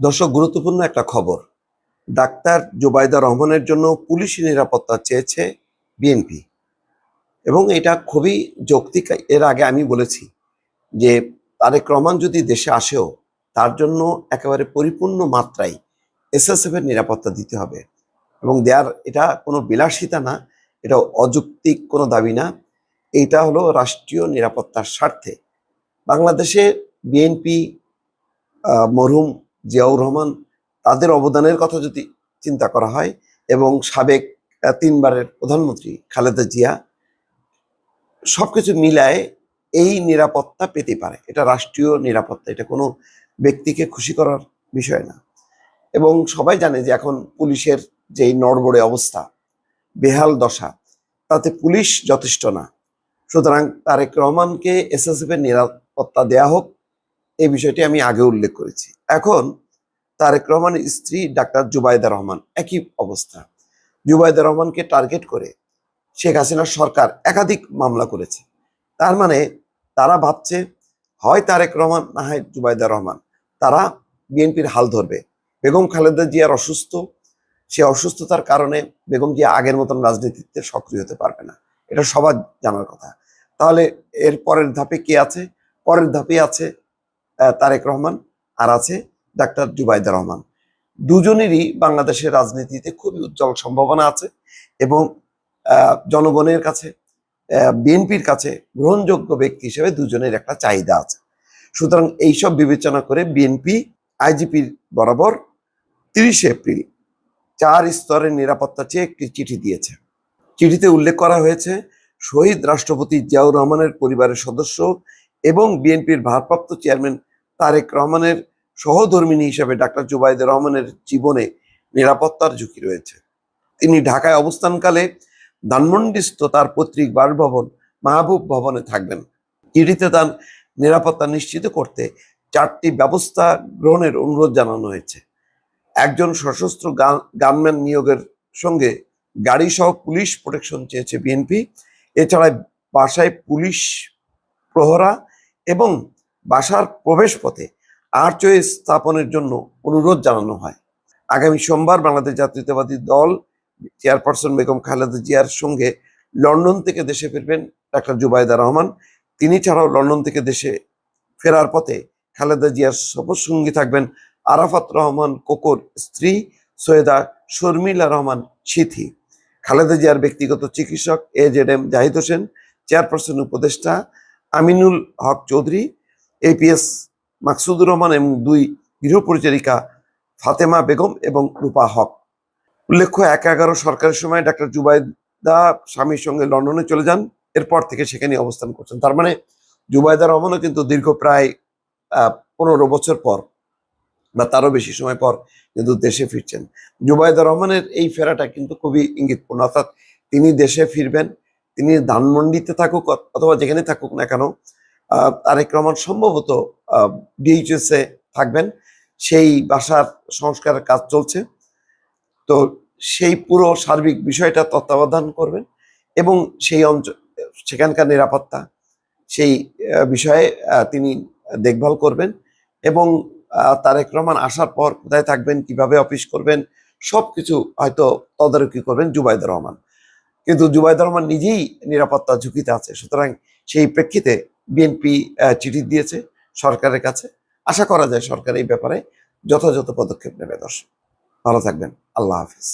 দর্শক, গুরুত্বপূর্ণ একটা খবর। ডাক্তার জুবাইদা রহমানের জন্য পুলিশি নিরাপত্তা চেয়েছে বিএনপি এবং এটা খুবই যৌক্তিক। এর আগে আমি বলেছি যে তারেক রহমান যদি দেশে আসেও তার জন্য একেবারে পরিপূর্ণ মাত্রায় এসএসএফ এর নিরাপত্তা দিতে হবে এবং এটা কোনো বিলাসিতা না, এটা অযৌক্তিক কোনো দাবি না। এটা হলো রাষ্ট্রীয় নিরাপত্তার স্বার্থে। বাংলাদেশে বিএনপি, মরহুম জিয়াউর রহমান, তাদের অবদানের কথা যদি চিন্তা করা হয় এবং সাবেক 3বারের প্রধানমন্ত্রী খালেদা জিয়া, সবকিছু মিলায় এই নিরাপত্তা পেতে পারে। এটা রাষ্ট্রীয় নিরাপত্তা, এটা কোনো ব্যক্তিকে খুশি করার বিষয় না। এবং সবাই জানে যে এখন পুলিশের যে নড়বড়ে অবস্থা, বেহাল দশা, তাতে পুলিশ যথেষ্ট না। সুতরাং তারেক রহমানকে এসএসএফ এর নিরাপত্তা দেয়া হোক, এই বিষয়টি আমি আগে উল্লেখ করেছি। এখন তারেক রহমানের স্ত্রী ডাক্তার জুবাইদা রহমান, একই অবস্থা। জুবাইদা রহমানকে টার্গেট করে শেখ হাসিনার সরকার একাধিক মামলা করেছে। তার মানে তারা ভাবছে হয় তারেক রহমান না হয় জুবাইদা রহমান, তারা বিএনপির হাল ধরবে। বেগম খালেদা জিয়ার অসুস্থ, সে অসুস্থতার কারণে বেগম জিয়া আগের মতন রাজনীতিতে সক্রিয় হতে পারবে না, এটা সবার জানার কথা। তাহলে এর পরের ধাপে কে আছে? পরের ধাপে আছে তারেক রহমান, আর আছে ডাক্তার জুবাইদা রহমান। দুজনেরই বাংলাদেশের রাজনীতিতে খুবই উজ্জ্বল সম্ভাবনা আছে এবং জনগণের কাছে, বিএনপির কাছে গ্রহণযোগ্য ব্যক্তি হিসেবে দুজনের একটা চাহিদা আছে। সুতরাং এইসব বিবেচনা করে বিএনপি আইজিপির বরাবর 30 এপ্রিল 4 স্তরের নিরাপত্তা চেয়ে একটি চিঠি দিয়েছে। চিঠিতে উল্লেখ করা হয়েছে শহীদ রাষ্ট্রপতি জিয়াউর রহমানের পরিবারের সদস্য এবং বিএনপির ভারপ্রাপ্ত চেয়ারম্যান তারেক রহমানের সহধর্মিণী হিসেবে ডাক্তার জুবাইদা রহমানের জীবনে নিরাপত্তার ঝুঁকি রয়েছে। তিনি ঢাকায় অবস্থানকালে ধানমন্ডিস্থ তার পৈতৃক বাসভবন মাহবুব ভবনে থাকবেন। চিঠিতে তার নিরাপত্তা নিশ্চিত করতে 4টি ব্যবস্থা গ্রহণের অনুরোধ জানানো হয়েছে। একজন সশস্ত্র গানম্যান নিয়োগের সঙ্গে গাড়ি সহ পুলিশ প্রোটেকশন চেয়েছে বিএনপি। এছাড়া বাসায় পুলিশ প্রহরা এবং বাসার প্রবেশ পথে আর্চওয়ে স্থাপনের জন্য অনুরোধ জানানো হয়। আগামী সোমবার বাংলাদেশ জাতীয়তাবাদী দল চেয়ারপারসন বেগম খালেদা জিয়ার সঙ্গে লন্ডন থেকে দেশে ফিরবেন ডাক্তার জুবাইদা রহমান। তিনি ছাড়াও লন্ডন থেকে দেশে ফেরার পথে খালেদা জিয়ার সফরসঙ্গী থাকবেন আরাফাত রহমান কোকোর স্ত্রী সৈয়দা শর্মিলা রহমান সিথি, খালেদা জিয়ার ব্যক্তিগত চিকিৎসক AZM জাহিদ হোসেন, চেয়ারপারসন উপদেষ্টা আমিনুল হক চৌধুরী, APS মাকসুদুর রহমান এবং 2 গৃহপরিচারিকা ফাতেমা বেগম এবং রূপা হক। উল্লেখ্য, 1/11 সরকারের সময় ডাক্তার জুবাইদা স্বামীর সঙ্গে লন্ডনে চলে যান, এরপর থেকে সেখানে অবস্থান করছেন। তার মানে জুবাইদা রহমানও কিন্তু দীর্ঘ প্রায় 15 বছর পর বা তারও বেশি সময় পর কিন্তু দেশে ফিরছেন। জুবাইদা রহমানের এই ফেরাটা কিন্তু খুবই ইঙ্গিতপূর্ণ, অর্থাৎ তিনি দেশে ফিরবেন। তিনি ধানমন্ডিতে থাকুক অথবা যেখানে থাকুক না কেন, তারেক রহমান সম্ভবত DHS এ থাকবেন। সেই বাসার সংস্কারের কাজ চলছে, তো সেই পুরো সার্বিক বিষয়টা তত্ত্বাবধান করবেন এবং সেই অঞ্চল, সেখানকার নিরাপত্তা, সেই বিষয়ে তিনি দেখভাল করবেন এবং তারেক রহমান আসার পর কোথায় থাকবেন, কিভাবে অফিস করবেন, সবকিছু হয়তো তদারকি করবেন জুবাইদা রহমান। কিন্তু জুবাইদা রহমান নিজেই নিরাপত্তা ঝুঁকিতে আছে। সুতরাং সেই প্রেক্ষিতে বিএনপি চিঠি দিয়েছে সরকারের কাছে। আশা করা যায় সরকার এই ব্যাপারে যথাযথ পদক্ষেপ নেবে। দর্শক, ভালো থাকবেন। আল্লাহ হাফিজ।